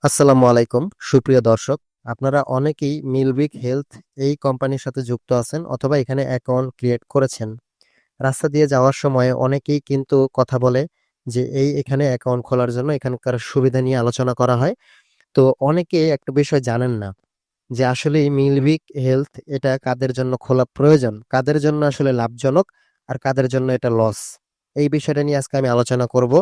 আসসালামু আলাইকুম সুপ্রিয় দর্শক। আপনারা অনেকেই মিলবিক হেলথ এই কোম্পানির সাথে যুক্ত আছেন অথবা এখানে অ্যাকাউন্ট ক্রিয়েট করেছেন। রাস্তা দিয়ে যাওয়ার সময় অনেকেই কিন্তু কথা বলে যে এখানে অ্যাকাউন্ট খোলার জন্য এখানকার সুবিধা নিয়ে আলোচনা করা হয়। তো অনেকে একটা বিষয় জানেন না যে আসলে এই মিলবিক হেলথ এটা কাদের জন্য খোলা প্রয়োজন, কাদের জন্য আসলে লাভজনক আর কাদের জন্য এটা লস। এই বিষয়টা নিয়ে আজকে আমি আলোচনা করব।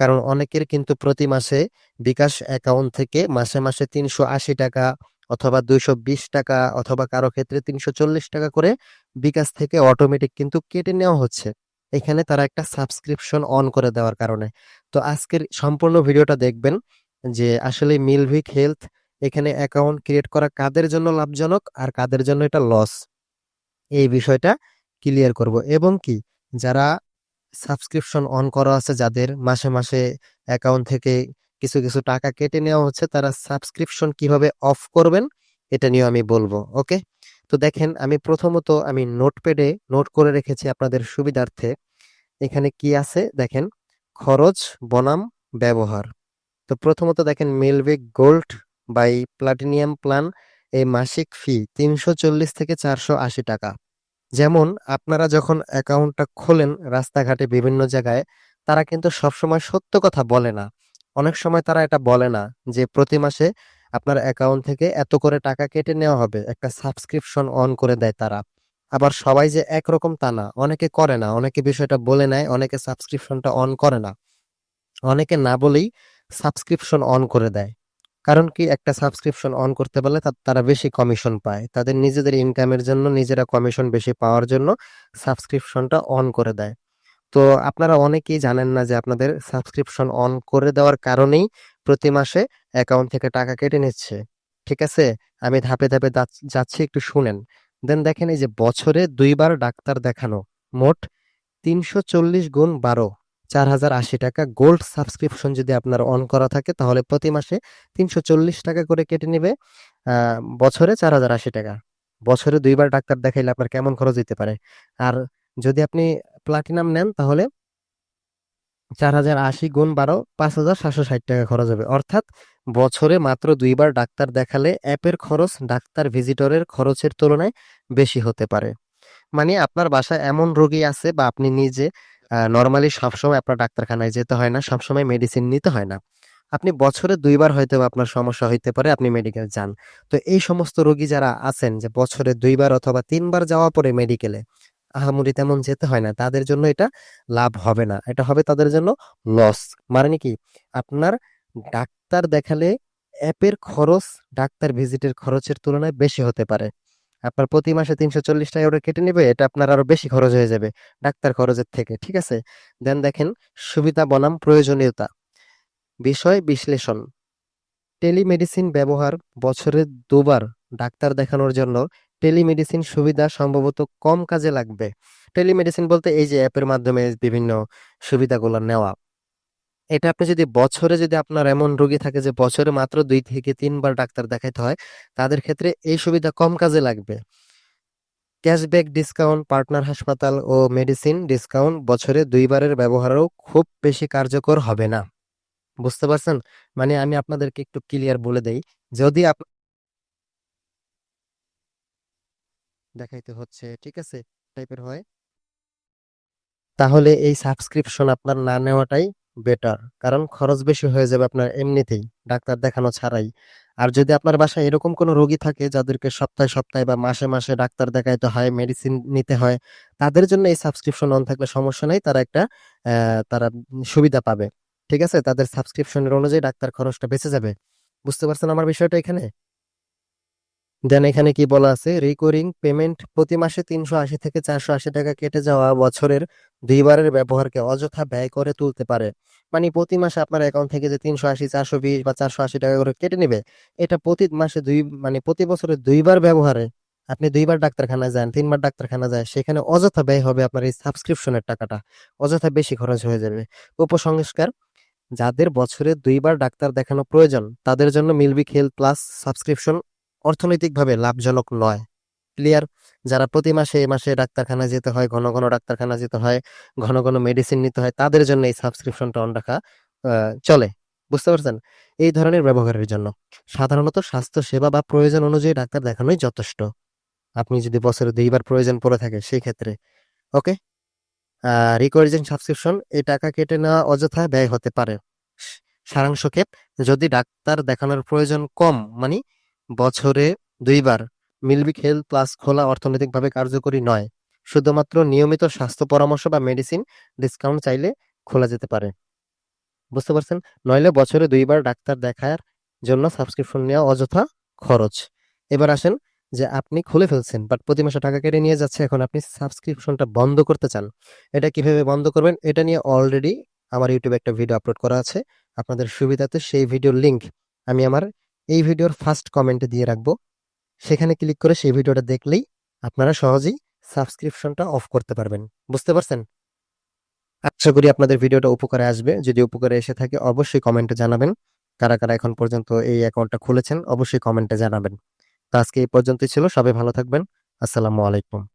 কারণ অনেকের কিন্তু প্রতি মাসে বিকাশ অ্যাকাউন্ট থেকে মাসে মাসে ৩৮০ টাকা অথবা ২২০ টাকা অথবা কারো ক্ষেত্রে ৩৪০ টাকা করে বিকাশ থেকে অটোমেটিক কিন্তু কেটে নেওয়া হচ্ছে। এখানে তারা একটা সাবস্ক্রিপশন অন করে দেওয়ার কারণে। তো আজকের সম্পূর্ণ ভিডিওটা দেখবেন যে আসলে মিলভিক হেলথ এখানে অ্যাকাউন্ট ক্রিয়েট করা কাদের জন্য লাভজনক আর কাদের জন্য এটা লস, এই বিষয়টা ক্লিয়ার করব। এবং কি যারা সাবস্ক্রিপশন অন করা আছে, যাদের মাসে মাসে অ্যাকাউন্ট থেকে কিছু কিছু টাকা কেটে নেওয়া হচ্ছে, তারা সাবস্ক্রিপশন কিভাবে অফ করবেন এটা নিয়ে আমি বলবো। ওকে, তো দেখেন আমি প্রথমত আমি নোটপ্যাডে নোট করে রেখেছি আপনাদের সুবিধার্থে। এখানে কি আছে দেখেন, খরচ বনাম ব্যবহার। তো প্রথমত দেখেন Milvik gold by platinum plan, এই মাসিক ফি ৩৪০ থেকে ৪৮০ টাকা। যেমন আপনারা যখন অ্যাকাউন্টটা খোলেন রাস্তাঘাটে বিভিন্ন জায়গায়, তারা কিন্তু সবসময় সত্য কথা বলে না। অনেক সময় তারা এটা বলে না যে প্রতি মাসে আপনার অ্যাকাউন্ট থেকে এত করে টাকা কেটে নেওয়া হবে, একটা সাবস্ক্রিপশন অন করে দেয় তারা। আবার সবাই যে একরকম তা না, অনেকে করে না, অনেকে বিষয়টা বলে নেয়, অনেকে সাবস্ক্রিপশনটা অন করে না, অনেকে না বলেই সাবস্ক্রিপশন অন করে দেয়। কারণ কি, একটা সাবস্ক্রিপশন অন করতে পারলে তারা বেশি কমিশন পায়, তাদের নিজেদের ইনকামের জন্য, নিজেরা কমিশন বেশি পাওয়ার জন্য সাবস্ক্রিপশনটা অন করে দেয়। তো আপনারা অনেকেই জানেন না যে আপনাদের সাবস্ক্রিপশন অন করে দেওয়ার কারণেই প্রতি মাসে অ্যাকাউন্ট থেকে টাকা কেটে নিচ্ছে। ঠিক আছে, আমি ধাপে ধাপে যাচ্ছি, একটু শুনেন। দেন দেখেন, এই যে বছরে ২ বার ডাক্তার দেখানো, মোট ৩৪০ গুণ ১২, ৪,০৮০ টাকা গোল্ড সাবস্ক্রিপশন যদি আপনার অন করা থাকে, তাহলে প্রতি মাসে ৩৪০ টাকা করে কেটে নিবে। বছরে ৪,০৮০ টাকা। বছরে ২ বার ডাক্তার দেখাইলে আপনার কেমন খরচ হইতে পারে? আর যদি আপনি প্লাটিনাম নেন তাহলে ৪,০৮০ গুণ ১২, ৫,৭৬০ টাকা খরচ হবে। অর্থাৎ বছরে মাত্র ২ বার ডাক্তার দেখালে অ্যাপের খরচ ডাক্তার ভিজিটরের খরচের তুলনায় বেশি হতে পারে। মানে আপনার বাসায় এমন রোগী আছে বা আপনি নিজে নরমালি সবসময় আপনার ডাক্তারখানায় যেতে হয় না, সবসময় মেডিসিন নিতে হয় না। আপনি বছরে ২ বার হয়তোবা আপনার সমস্যা হইতে পারে, আপনি মেডিকেল যান। তো এই সমস্ত রোগী যারা আছেন যে বছরে ২ বার অথবা ৩ বার যাওয়া পরে মেডিকেলে আহামরি তেমন যেতে হয় না, তাদের জন্য এটা লাভ হবে না। এটা হবে তাদের জন্য লস। মানে কি, আপনার ডাক্তার দেখালে অ্যাপের খরচ ডাক্তার ভিজিটের খরচের তুলনায় বেশি হতে পারে। আপনার প্রতি মাসে ৩৪০ টাকা করে কেটে নিবে, এটা আপনার আরো বেশি খরচ হয়ে যাবে ডাক্তার খরচের থেকে। ঠিক আছে? দেন দেখেন, সুবিধা বনাম প্রয়োজনীয়তা, বিষয় বিশ্লেষণ। টেলিমেডিসিন ব্যবহার, বছরে ২ বার ডাক্তার দেখানোর জন্য টেলিমেডিসিন সুবিধা সম্ভবত কম কাজে লাগবে। টেলিমেডিসিন বলতে এই যে অ্যাপের মাধ্যমে বিভিন্ন সুবিধাগুলো নেওয়া। এটা আপনি যদি বছরে, যদি আপনার এমন রোগী থাকে যে বছরে মাত্র ২ থেকে ৩ বার ডাক্তার দেখাইতে হয়, তাদের ক্ষেত্রে এই সুবিধা কম কাজে লাগবে। ক্যাশব্যাক ডিসকাউন্ট, পার্টনার হাসপাতাল ও মেডিসিন ডিসকাউন্ট বছরে ২ বারের ব্যবহারও খুব বেশি কার্যকর হবে না। বুঝতে পারছেন? মানে আমি আপনাদেরকে একটু ক্লিয়ার বলে দেই। যদি দেখাইতে হচ্ছে, ঠিক আছে, টাইপের হয়, তাহলে এই সাবস্ক্রিপশন আপনার না নেওয়াটাই বেটার। কারণ খরচ বেশি হয়ে যাবে আপনার এমনিতেই, ডাক্তার দেখানো ছাড়াই। আর যদি আপনার বাসায় এরকম কোনো রোগী থাকে যাদেরকে সপ্তাহে সপ্তাহে বা মাসে মাসে ডাক্তার দেখাইতে হয়, মেডিসিন নিতে হয়, তাদের জন্য এই সাবস্ক্রিপশন অন থাকলে সমস্যা নাই। তারা একটা তারা সুবিধা পাবে। ঠিক আছে? তাদের সাবস্ক্রিপশনের অনুযায়ী ডাক্তার খরচটা বেঁচে যাবে। বুঝতে পারছেন আমার বিষয়টা এখানে? দেন এখানে কি বলা আছে, রিকরিং পেমেন্ট, প্রতি মাসে ৩৮০ থেকে ৪৮০ টাকা কেটে যাওয়া বছরের ২ বারের ব্যবহারকে অযথা ব্যয় করে তুলতে পারে। মানে প্রতি মাসে আপনার অ্যাকাউন্ট থেকে যে ৩৮০, ৪২০ বা ৪৮০ টাকা করে কেটে নিবে, এটা প্রতি মাসে মানে প্রতি বছরে ২ বার ব্যবহারে আপনি ২ বার ডাক্তারখানায় যান, ৩ বার ডাক্তারখানা যায়, সেখানে অযথা ব্যয় হবে আপনার এই সাবস্ক্রিপশনের টাকাটা, অযথা বেশি খরচ হয়ে যাবে। উপসংস্কার, যাদের বছরে ২ বার ডাক্তার দেখানো প্রয়োজন তাদের জন্য মিলবিক হেলথ প্লাস সাবস্ক্রিপশন অর্থনৈতিকভাবে লাভজনক নয়। ক্লিয়ার? যারা প্রতি মাসে এ মাসে ডাক্তারখানায় যেতে হয়, ঘন ঘন ডাক্তারখানা যেতে হয়, ঘন ঘন মেডিসিন নিতে হয়, তাদের জন্য এই সাবস্ক্রিপশনটা অন রাখা চলে। বুঝতে পারছেন? এই ধরনের ব্যবহারের জন্য। সাধারণত স্বাস্থ্যসেবা বা প্রয়োজন অনুযায়ী ডাক্তার দেখানোই যথেষ্ট। আপনি যদি বছরে ২ বার প্রয়োজন পড়ে থাকে সেই ক্ষেত্রে। ওকে? রিকোয়েরিজিং সাবস্ক্রিপশন এই টাকা কেটে নেওয়া অযথা ব্যয় হতে পারে। সা সারাংশকে যদি ডাক্তার দেখানোর প্রয়োজন কম মানি বছরে ২ বার মিলবিক হেলথ প্লাস খোলা অর্থনৈতিকভাবে কার্যকরী নয়। শুধুমাত্র নিয়মিত স্বাস্থ্য পরামর্শ বা মেডিসিন ডিসকাউন্ট চাইলে খোলা যেতে পারে। বুঝতে পারছেন? নইলে বছরে ২ বার ডাক্তার দেখার জন্য সাবস্ক্রিপশন নেওয়া অযথা খরচ। এবার আসেন যে আপনি খুলে ফেলছেন বাট প্রতি মাসে টাকা কেটে নিয়ে যাচ্ছে। এখন আপনি সাবস্ক্রিপশনটা বন্ধ করতে চান। এটা কিভাবে বন্ধ করবেন? এটা নিয়ে অলরেডি আমার YouTube এ একটা ভিডিও আপলোড করা আছে। আপনাদের সুবিধার্থে সেই ভিডিওর লিংক আমি আমার এই ভিডিওর ফার্স্ট কমেন্টে দিয়ে রাখবো। সেখানে ক্লিক করে সেই ভিডিওটা দেখলেই আপনারা সহজেই সাবস্ক্রিপশনটা অফ করতে পারবেন। বুঝতে পারছেন? আশা করি আপনাদের ভিডিওটা উপকারে আসবে। যদি উপকারে এসে থাকে অবশ্যই কমেন্টে জানাবেন। কারা, কারা এখন পর্যন্ত এই অ্যাকাউন্টটা খুলেছেন অবশ্যই কমেন্টে জানাবেন। তো আজকে এই পর্যন্তই ছিল। সবাই ভালো থাকবেন। আসসালামু আলাইকুম।